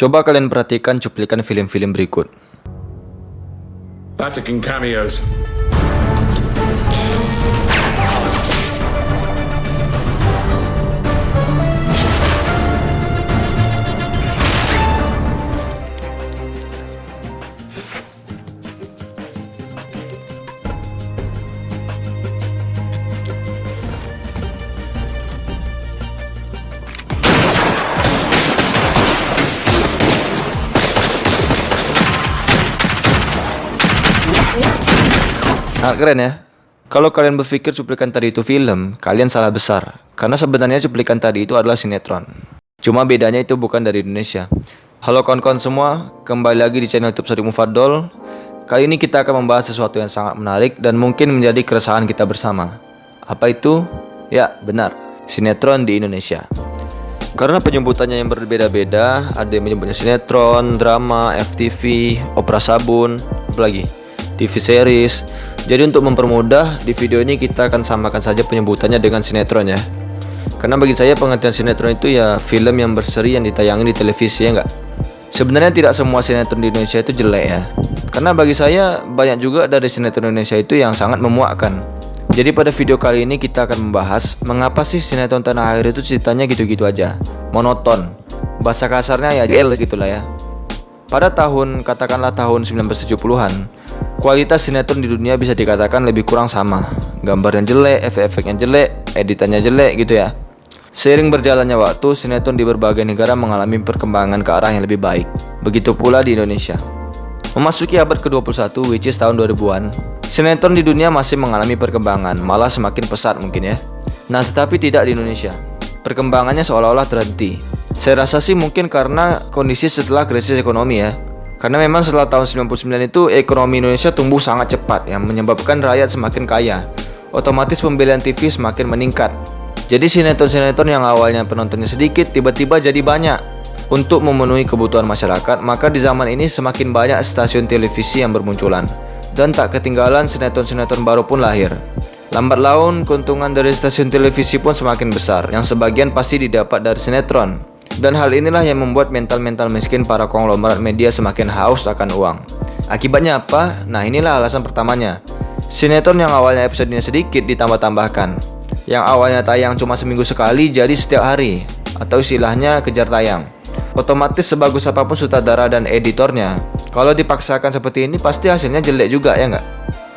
Coba kalian perhatikan cuplikan film-film berikut. Vatican cameos. Sangat keren ya. Kalau kalian berpikir cuplikan tadi itu film, kalian salah besar. Karena sebenarnya cuplikan tadi itu adalah sinetron. Cuma bedanya itu bukan dari Indonesia. Halo kawan-kawan semua, kembali lagi di channel YouTube Sodik Mufaddol. Kali ini kita akan membahas sesuatu yang sangat menarik dan mungkin menjadi keresahan kita bersama. Apa itu? Ya, benar, sinetron di Indonesia. Karena penyebutannya yang berbeda-beda, ada yang menyebutnya sinetron, drama, FTV, opera sabun, apalagi TV series. Jadi untuk mempermudah, di video ini kita akan samakan saja penyebutannya dengan sinetron ya. Karena bagi saya pengertian sinetron itu ya film yang berseri yang ditayangin di televisi ya enggak. Sebenarnya tidak semua sinetron di Indonesia itu jelek ya. Karena bagi saya banyak juga dari sinetron Indonesia itu yang sangat memuakkan. Jadi pada video kali ini kita akan membahas mengapa sih sinetron tanah air itu ceritanya gitu-gitu aja, monoton. Bahasa kasarnya ya gel gitulah ya. Pada katakanlah tahun 1970-an, kualitas sinetron di dunia bisa dikatakan lebih kurang sama. Gambarnya jelek, efek-efeknya jelek, editannya jelek gitu ya. Seiring berjalannya waktu, sinetron di berbagai negara mengalami perkembangan ke arah yang lebih baik. Begitu pula di Indonesia. Memasuki abad ke-21, which is tahun 2000-an, sinetron di dunia masih mengalami perkembangan, malah semakin pesat mungkin ya. Nah, tetapi tidak di Indonesia. Perkembangannya seolah-olah terhenti. Saya rasa sih mungkin karena kondisi setelah krisis ekonomi ya. Karena memang setelah tahun 99 itu ekonomi Indonesia tumbuh sangat cepat yang menyebabkan rakyat semakin kaya. Otomatis pembelian TV semakin meningkat. Jadi sinetron-sinetron yang awalnya penontonnya sedikit tiba-tiba jadi banyak. Untuk memenuhi kebutuhan masyarakat, maka di zaman ini semakin banyak stasiun televisi yang bermunculan. Dan tak ketinggalan sinetron-sinetron baru pun lahir. Lambat laun keuntungan dari stasiun televisi pun semakin besar, yang sebagian pasti didapat dari sinetron. Dan hal inilah yang membuat mental-mental miskin para konglomerat media semakin haus akan uang. Akibatnya apa? Nah, inilah alasan pertamanya. Sinetron yang awalnya episodenya sedikit ditambah-tambahkan. Yang awalnya tayang cuma seminggu sekali jadi setiap hari, atau istilahnya kejar tayang. Otomatis sebagus apapun sutradara dan editornya, kalau dipaksakan seperti ini pasti hasilnya jelek juga ya nggak?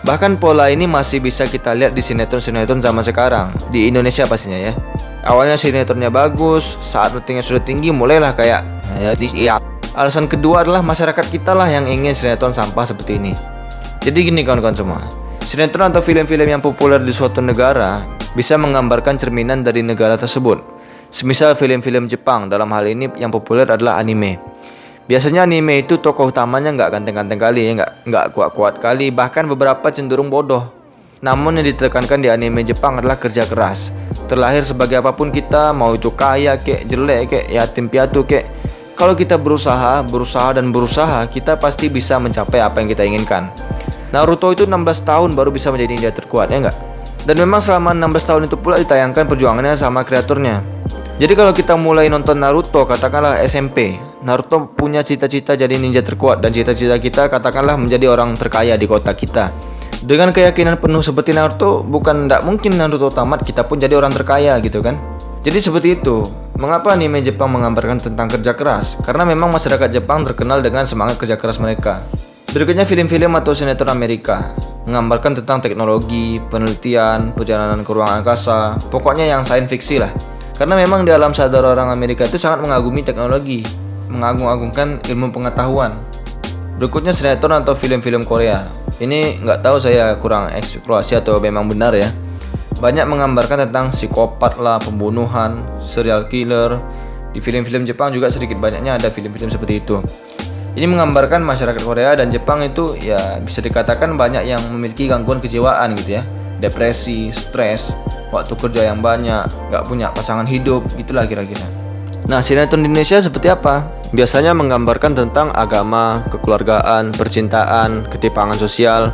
Bahkan pola ini masih bisa kita lihat di sinetron-sinetron zaman sekarang, di Indonesia pastinya ya. Awalnya sinetronnya bagus, saat ratingnya sudah tinggi mulailah kayak Alasan kedua adalah masyarakat kita lah yang ingin sinetron sampah seperti ini. Jadi gini kawan-kawan semua, sinetron atau film-film yang populer di suatu negara bisa menggambarkan cerminan dari negara tersebut. Semisal film-film Jepang, dalam hal ini yang populer adalah anime. Biasanya anime itu tokoh utamanya nggak ganteng-ganteng kali ya, nggak kuat-kuat kali, bahkan beberapa cenderung bodoh. Namun yang ditekankan di anime Jepang adalah kerja keras. Terlahir sebagai apapun kita, mau itu kaya kek, jelek kek, yatim piatu kek. Kalau kita berusaha, kita pasti bisa mencapai apa yang kita inginkan. Naruto itu 16 tahun baru bisa menjadi ninja terkuat ya nggak? Dan memang selama 16 tahun itu pula ditayangkan perjuangannya sama kreatornya. Jadi kalau kita mulai nonton Naruto katakanlah SMP, Naruto punya cita-cita jadi ninja terkuat dan cita-cita kita katakanlah menjadi orang terkaya di kota kita. Dengan keyakinan penuh seperti Naruto, bukan tidak mungkin Naruto tamat kita pun jadi orang terkaya gitu kan. Jadi seperti itu. Mengapa anime Jepang menggambarkan tentang kerja keras? Karena memang masyarakat Jepang terkenal dengan semangat kerja keras mereka. Berikutnya film-film atau sinetron Amerika menggambarkan tentang teknologi, penelitian, perjalanan ke ruang angkasa, pokoknya yang sains fiksi lah. Karena memang di alam sadar orang Amerika itu sangat mengagumi teknologi, mengagung-agungkan ilmu pengetahuan. Berikutnya sinetron atau film-film Korea. Ini nggak tahu saya kurang eksplorasi atau memang benar ya. Banyak menggambarkan tentang psikopat lah, pembunuhan, serial killer. Di film-film Jepang juga sedikit banyaknya ada film-film seperti itu. Ini menggambarkan masyarakat Korea dan Jepang itu ya bisa dikatakan banyak yang memiliki gangguan kejiwaan gitu ya. Depresi, stres, waktu kerja yang banyak, nggak punya pasangan hidup, gitulah kira-kira. Nah, sinetron di Indonesia seperti apa? Biasanya menggambarkan tentang agama, kekeluargaan, percintaan, ketimpangan sosial.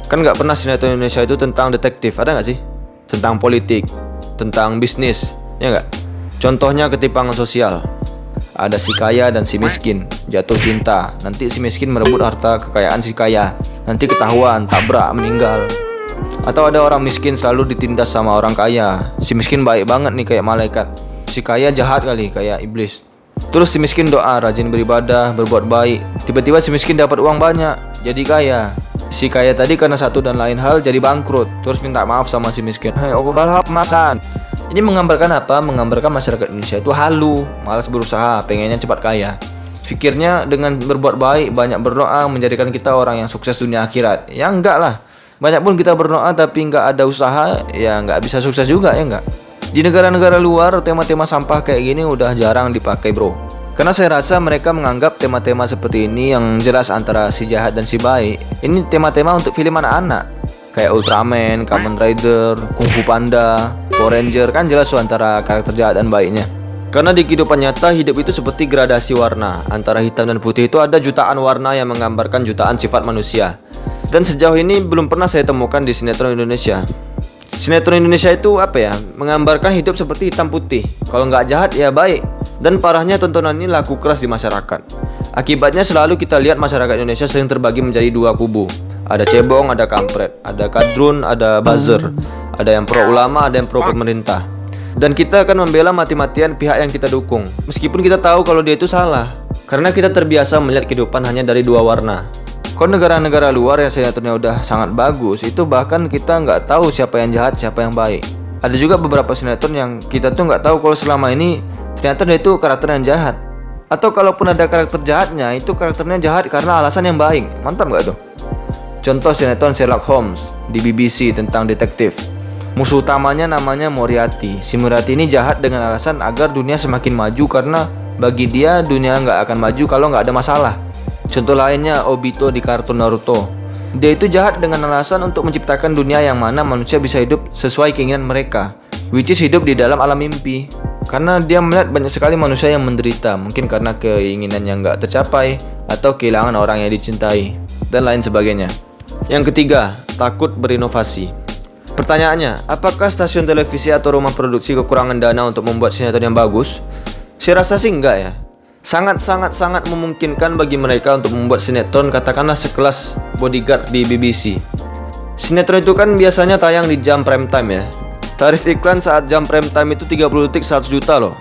Kan nggak pernah sinetron Indonesia itu tentang detektif, ada nggak sih? Tentang politik, tentang bisnis, ya nggak? Contohnya ketimpangan sosial. Ada si kaya dan si miskin, jatuh cinta. Nanti si miskin merebut harta kekayaan si kaya. Nanti ketahuan, tabrak, meninggal. Atau ada orang miskin selalu ditindas sama orang kaya. Si miskin baik banget nih kayak malaikat. Si kaya jahat kali kayak iblis. Terus si miskin doa, rajin beribadah, berbuat baik. Tiba-tiba si miskin dapat uang banyak, jadi kaya. Si kaya tadi karena satu dan lain hal jadi bangkrut. Terus minta maaf sama si miskin. Hei, aku balap masan. Ini menggambarkan apa? Menggambarkan masyarakat Indonesia itu halu, malas berusaha, pengennya cepat kaya. Pikirnya dengan berbuat baik, banyak berdoa menjadikan kita orang yang sukses dunia akhirat. Ya enggak lah. Banyak pun kita berdoa tapi enggak ada usaha, ya enggak bisa sukses juga, ya enggak. Di negara-negara luar, tema-tema sampah kayak gini udah jarang dipakai, bro. Karena saya rasa mereka menganggap tema-tema seperti ini yang jelas antara si jahat dan si baik. Ini tema-tema untuk film anak-anak. Kayak Ultraman, Kamen Rider, Kung Fu Panda, Power Ranger, kan jelas tuh antara karakter jahat dan baiknya. Karena di kehidupan nyata, hidup itu seperti gradasi warna. Antara hitam dan putih itu ada jutaan warna yang menggambarkan jutaan sifat manusia. Dan sejauh ini belum pernah saya temukan di sinetron Indonesia. Sinetron Indonesia itu apa ya? Menggambarkan hidup seperti hitam putih. Kalau nggak jahat ya baik. Dan parahnya tontonan ini laku keras di masyarakat. Akibatnya selalu kita lihat masyarakat Indonesia sering terbagi menjadi dua kubu. Ada cebong, ada kampret, ada kadrun, ada buzzer. Ada yang pro ulama, ada yang pro pemerintah. Dan kita akan membela mati-matian pihak yang kita dukung. Meskipun kita tahu kalau dia itu salah. Karena kita terbiasa melihat kehidupan hanya dari dua warna. Kalau negara-negara luar yang sinetronnya udah sangat bagus, itu bahkan kita nggak tahu siapa yang jahat, siapa yang baik. Ada juga beberapa sinetron yang kita tuh nggak tahu kalau selama ini ternyata dia itu karakter yang jahat. Atau kalaupun ada karakter jahatnya, itu karakternya jahat karena alasan yang baik. Mantap nggak tuh? Contoh sinetron Sherlock Holmes di BBC tentang detektif. Musuh utamanya namanya Moriarty. Si Moriarty ini jahat dengan alasan agar dunia semakin maju karena bagi dia dunia nggak akan maju kalau nggak ada masalah. Contoh lainnya Obito di kartun Naruto. Dia itu jahat dengan alasan untuk menciptakan dunia yang mana manusia bisa hidup sesuai keinginan mereka, which is hidup di dalam alam mimpi. Karena dia melihat banyak sekali manusia yang menderita, mungkin karena keinginan yang nggak tercapai atau kehilangan orang yang dicintai, dan lain sebagainya. Yang ketiga, takut berinovasi. Pertanyaannya, apakah stasiun televisi atau rumah produksi kekurangan dana untuk membuat sinetron yang bagus? Saya rasa sih enggak ya. Sangat memungkinkan bagi mereka untuk membuat sinetron katakanlah sekelas Bodyguard di BBC. Sinetron itu kan biasanya tayang di jam prime time ya. Tarif iklan saat jam prime time itu 30 detik 100 juta loh.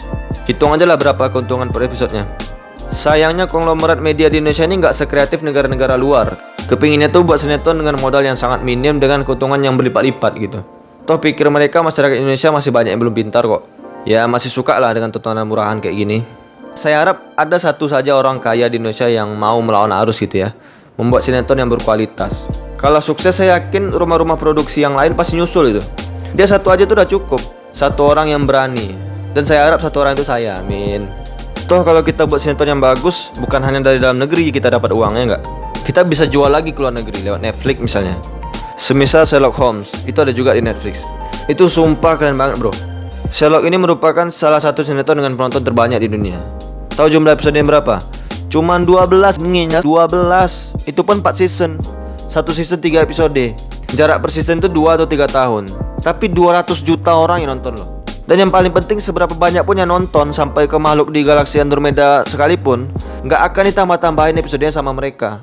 Hitung aja lah berapa keuntungan per episodenya. Sayangnya konglomerat media di Indonesia ini nggak sekreatif negara-negara luar. Kepinginnya tuh buat sinetron dengan modal yang sangat minim dengan keuntungan yang berlipat-lipat gitu. Toh pikir mereka masyarakat Indonesia masih banyak yang belum pintar kok. Ya masih suka lah dengan tontonan murahan kayak gini. Saya harap ada satu saja orang kaya di Indonesia yang mau melawan arus gitu ya, membuat sinetron yang berkualitas. Kalau sukses saya yakin rumah-rumah produksi yang lain pasti nyusul itu. Dia satu aja tuh udah cukup. Satu orang yang berani. Dan saya harap satu orang itu saya, amin. Toh kalau kita buat sinetron yang bagus, bukan hanya dari dalam negeri kita dapat uangnya enggak. Kita bisa jual lagi ke luar negeri lewat Netflix misalnya. Semisal Sherlock Holmes, itu ada juga di Netflix. Itu sumpah keren banget bro. Sherlock ini merupakan salah satu sinetron dengan penonton terbanyak di dunia. Tahu jumlah episodenya berapa? Cuman 12 mengingat 12. Itu pun 4 season. Satu season 3 episode. Jarak per season itu 2 atau 3 tahun. Tapi 200 juta orang yang nonton loh. Dan yang paling penting seberapa banyak pun yang nonton sampai ke makhluk di galaksi Andromeda sekalipun, nggak akan ditambah-tambahin episodenya sama mereka.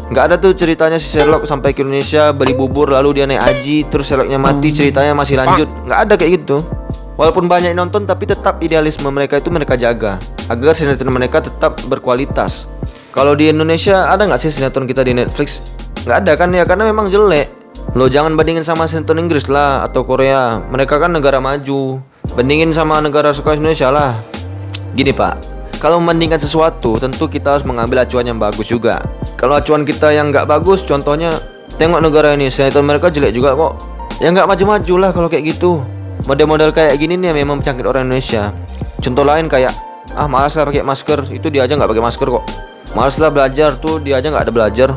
Nggak ada tuh ceritanya si Sherlock sampai ke Indonesia beli bubur lalu dia naik haji terus Sherlocknya mati ceritanya masih lanjut. Nggak ada kayak gitu. Walaupun banyak yang nonton tapi tetap idealisme mereka itu mereka jaga agar sinetron mereka tetap berkualitas. Kalau di Indonesia ada nggak sih sinetron kita di Netflix? Nggak ada kan ya karena memang jelek. Lo jangan bandingin sama sinetron Inggris lah atau Korea. Mereka kan negara maju. Bandingin sama negara sekelas Indonesia lah. Gini pak, kalau membandingkan sesuatu tentu kita harus mengambil acuan yang bagus juga. Kalau acuan kita yang nggak bagus, contohnya tengok negara ini, sinetron mereka jelek juga kok. Ya nggak maju-maju lah kalau kayak gitu. Model-model kayak gini nih memang mencangkit orang Indonesia. Contoh lain kayak malas lah pakai masker, itu dia aja nggak pakai masker kok. Malas lah belajar tuh dia aja nggak ada belajar.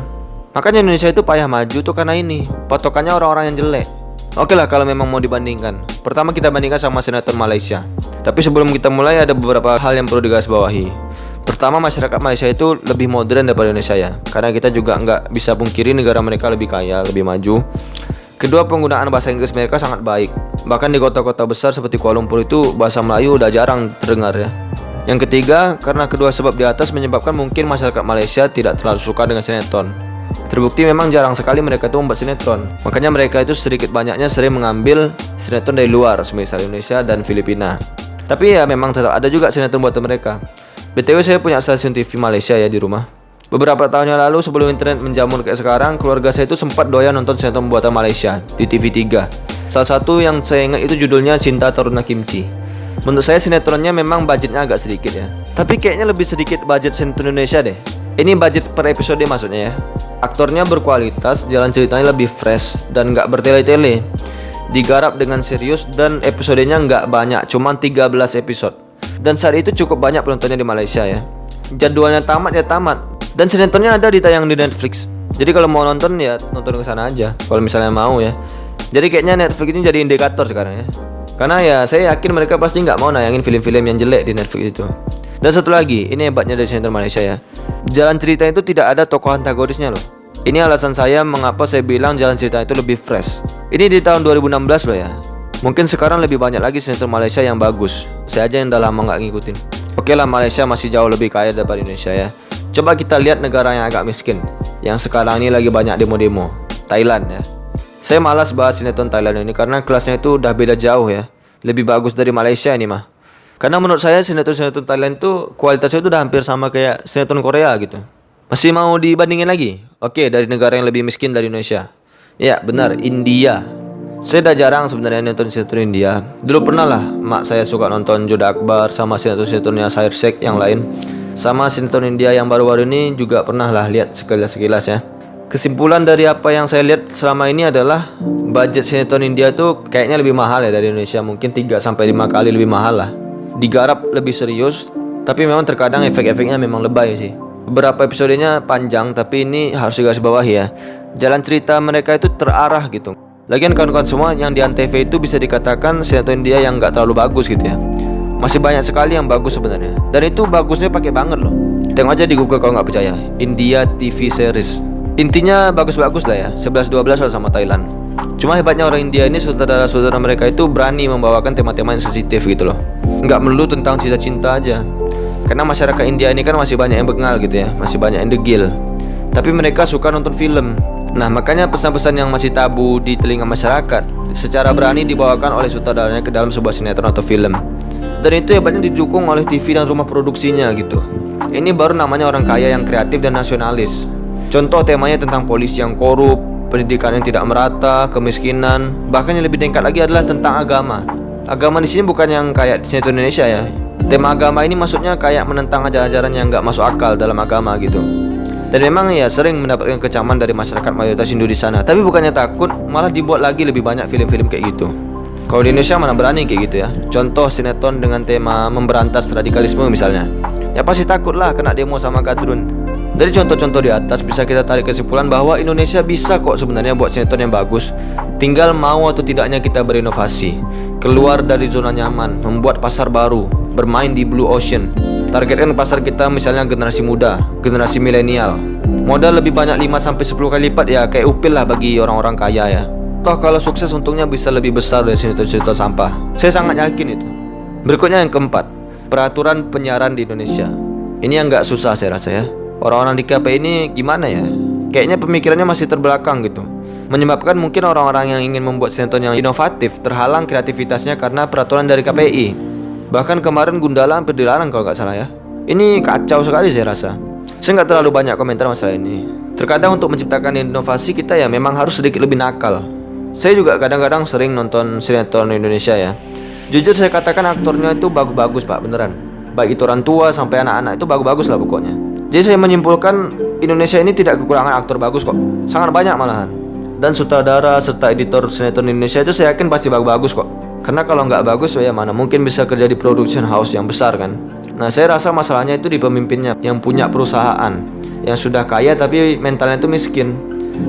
Makanya Indonesia itu payah maju tuh karena ini patokannya orang-orang yang jelek. Oke lah kalau memang mau dibandingkan. Pertama kita bandingkan sama sinetron Malaysia. Tapi sebelum kita mulai ada beberapa hal yang perlu digarisbawahi. Pertama masyarakat Malaysia itu lebih modern daripada Indonesia ya. Karena kita juga nggak bisa pungkiri negara mereka lebih kaya, lebih maju. Kedua penggunaan bahasa Inggris mereka sangat baik. Bahkan di kota-kota besar seperti Kuala Lumpur itu bahasa Melayu udah jarang terdengar ya. Yang ketiga, karena kedua sebab di atas menyebabkan mungkin masyarakat Malaysia tidak terlalu suka dengan sinetron. Terbukti memang jarang sekali mereka itu membuat sinetron. Makanya mereka itu sedikit banyaknya sering mengambil sinetron dari luar, semisal Indonesia dan Filipina. Tapi ya memang tetap ada juga sinetron buatan mereka. BTW saya punya stasiun TV Malaysia ya di rumah. Beberapa tahun yang lalu sebelum internet menjamur kayak sekarang, keluarga saya itu sempat doyan nonton sinetron buatan Malaysia di TV3. Salah satu yang saya ingat itu judulnya Cinta Taruna Kimchi. Menurut saya sinetronnya memang budgetnya agak sedikit ya, tapi kayaknya lebih sedikit budget sinetron Indonesia deh. Ini budget per episode maksudnya ya. Aktornya berkualitas, jalan ceritanya lebih fresh dan nggak bertele-tele. Digarap dengan serius dan episodenya nggak banyak, cuma 13 episode. Dan saat itu cukup banyak penontonnya di Malaysia ya. Jadwalnya tamat ya tamat. Dan sinetronnya ada ditayang di Netflix. Jadi kalau mau nonton ya nonton ke sana aja, kalau misalnya mau ya. Jadi kayaknya Netflix ini jadi indikator sekarang ya. Karena ya saya yakin mereka pasti nggak mau nayangin film-film yang jelek di Netflix itu. Dan satu lagi, ini hebatnya dari sinetron Malaysia ya. Jalan cerita itu tidak ada tokoh antagonisnya loh. Ini alasan saya mengapa saya bilang jalan cerita itu lebih fresh. Ini di tahun 2016 loh ya. Mungkin sekarang lebih banyak lagi sinetron Malaysia yang bagus. Saya aja yang udah lama nggak ngikutin. Oke lah, Malaysia masih jauh lebih kaya daripada Indonesia ya. Coba kita lihat negara yang agak miskin, yang sekarang ini lagi banyak demo-demo. Thailand ya. Saya malas bahas sinetron Thailand ini karena kelasnya itu udah beda jauh ya. Lebih bagus dari Malaysia ini mah. Karena menurut saya sinetron Thailand itu kualitasnya itu udah hampir sama kayak sinetron Korea gitu. Masih mau dibandingin lagi? Oke, dari negara yang lebih miskin dari Indonesia. Ya benar, India. Saya udah jarang sebenarnya nonton sinetron India. Dulu pernah lah, mak saya suka nonton Joda Akbar sama sinetron-sinetronnya Syed Sheikh yang lain. Sama sinetron India yang baru-baru ini juga pernah lah lihat sekilas-sekilas ya. Kesimpulan dari apa yang saya lihat selama ini adalah budget sinetron India tuh kayaknya lebih mahal ya dari Indonesia, mungkin 3-5 kali lebih mahal lah. Digarap lebih serius, tapi memang terkadang efek-efeknya memang lebay sih. Beberapa episodenya panjang, tapi ini harus digarisbawahi ya. Jalan cerita mereka itu terarah gitu. Lagian kawan-kawan semua yang di Antv itu bisa dikatakan sinetron India yang nggak terlalu bagus gitu ya. Masih banyak sekali yang bagus sebenarnya. Dan itu bagusnya pakai banget loh. Tengok aja di Google kalau nggak percaya. India TV series. Intinya bagus-bagus lah ya, 11-12 lah sama Thailand. Cuma hebatnya orang India ini, saudara-saudara mereka itu berani membawakan tema-tema yang sensitif gitu loh. Nggak melulu tentang cinta-cinta aja. Karena masyarakat India ini kan masih banyak yang bengal gitu ya, masih banyak yang degil. Tapi mereka suka nonton film. Nah makanya pesan-pesan yang masih tabu di telinga masyarakat secara berani dibawakan oleh sutradaranya ke dalam sebuah sinetron atau film. Dan itu hebatnya didukung oleh TV dan rumah produksinya gitu. Ini baru namanya orang kaya yang kreatif dan nasionalis. Contoh temanya tentang polisi yang korup, pendidikan yang tidak merata, kemiskinan, bahkan yang lebih tingkat lagi adalah tentang agama. Agama di sini bukan yang kayak di sinetron Indonesia ya. Tema agama ini maksudnya kayak menentang ajaran-ajaran yang nggak masuk akal dalam agama gitu. Dan memang ya sering mendapatkan kecaman dari masyarakat mayoritas Hindu di sana. Tapi bukannya takut, malah dibuat lagi lebih banyak film-film kayak gitu. Kalau di Indonesia mana berani kayak gitu ya. Contoh sinetron dengan tema memberantas radikalisme misalnya. Ya pasti takut lah kena demo sama kadrun. Dari contoh-contoh di atas bisa kita tarik kesimpulan bahwa Indonesia bisa kok sebenarnya buat sinetron yang bagus. Tinggal mau atau tidaknya kita berinovasi, keluar dari zona nyaman, membuat pasar baru, bermain di blue ocean. Targetkan pasar kita misalnya generasi muda, generasi milenial. Modal lebih banyak 5-10 kali lipat ya, kayak upil lah bagi orang-orang kaya ya. Toh kalau sukses untungnya bisa lebih besar dari sinetron-sinetron sampah. Saya sangat yakin itu. Berikutnya yang keempat, peraturan penyiaran di Indonesia. Ini yang nggak susah saya rasa ya. Orang-orang di KPI ini gimana ya? Kayaknya pemikirannya masih terbelakang gitu. Menyebabkan mungkin orang-orang yang ingin membuat sinetron yang inovatif terhalang kreativitasnya karena peraturan dari KPI. Bahkan kemarin Gundala hampir dilarang kalau nggak salah ya. Ini kacau sekali saya rasa. Saya nggak terlalu banyak komentar masalah ini. Terkadang untuk menciptakan inovasi kita ya memang harus sedikit lebih nakal. Saya juga kadang-kadang sering nonton sinetron Indonesia ya. Jujur saya katakan aktornya itu bagus-bagus pak, beneran. Baik itu orang tua sampai anak-anak itu bagus-bagus lah pokoknya. Jadi saya menyimpulkan Indonesia ini tidak kekurangan aktor bagus kok. Sangat banyak malahan. Dan sutradara serta editor sinetron Indonesia itu saya yakin pasti bagus kok. Karena kalau nggak bagus ya mana mungkin bisa kerja di production house yang besar kan. Nah saya rasa masalahnya itu di pemimpinnya yang punya perusahaan, yang sudah kaya tapi mentalnya itu miskin.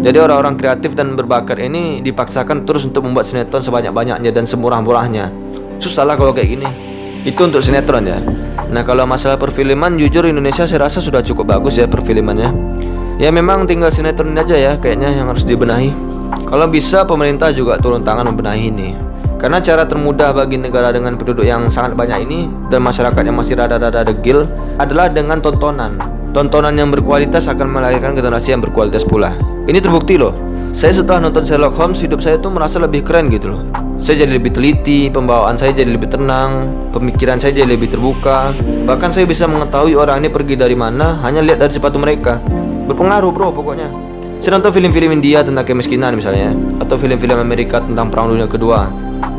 Jadi orang-orang kreatif dan berbakat ini dipaksakan terus untuk membuat sinetron sebanyak-banyaknya dan semurah-murahnya. Susah lah kalau kayak gini. Itu untuk sinetron ya. Nah kalau masalah perfilman, jujur Indonesia saya rasa sudah cukup bagus ya perfilmannya. Ya memang tinggal sinetron aja ya kayaknya yang harus dibenahi. Kalau bisa pemerintah juga turun tangan membenahi ini. Karena cara termudah bagi negara dengan penduduk yang sangat banyak ini dan masyarakat yang masih rada-rada degil adalah dengan tontonan. Tontonan yang berkualitas akan melahirkan generasi yang berkualitas pula. Ini terbukti loh. Saya setelah nonton Sherlock Holmes, hidup saya tuh merasa lebih keren gitu loh. Saya jadi lebih teliti, pembawaan saya jadi lebih tenang, pemikiran saya jadi lebih terbuka. Bahkan saya bisa mengetahui orang ini pergi dari mana hanya lihat dari sepatu mereka. Berpengaruh bro pokoknya. Saya nonton film-film India tentang kemiskinan misalnya, atau film-film Amerika tentang Perang Dunia Kedua.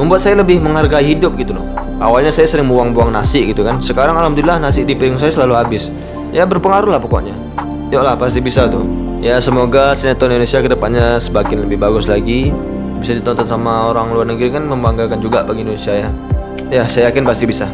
Membuat saya lebih menghargai hidup gitu loh. Awalnya saya sering buang-buang nasi gitu kan. Sekarang alhamdulillah nasi di piring saya selalu habis. Ya berpengaruh lah pokoknya. Yuklah pasti bisa tuh. Ya semoga sinetron Indonesia kedepannya semakin lebih bagus lagi. Bisa ditonton sama orang luar negeri kan membanggakan juga bagi Indonesia ya. Ya saya yakin pasti bisa.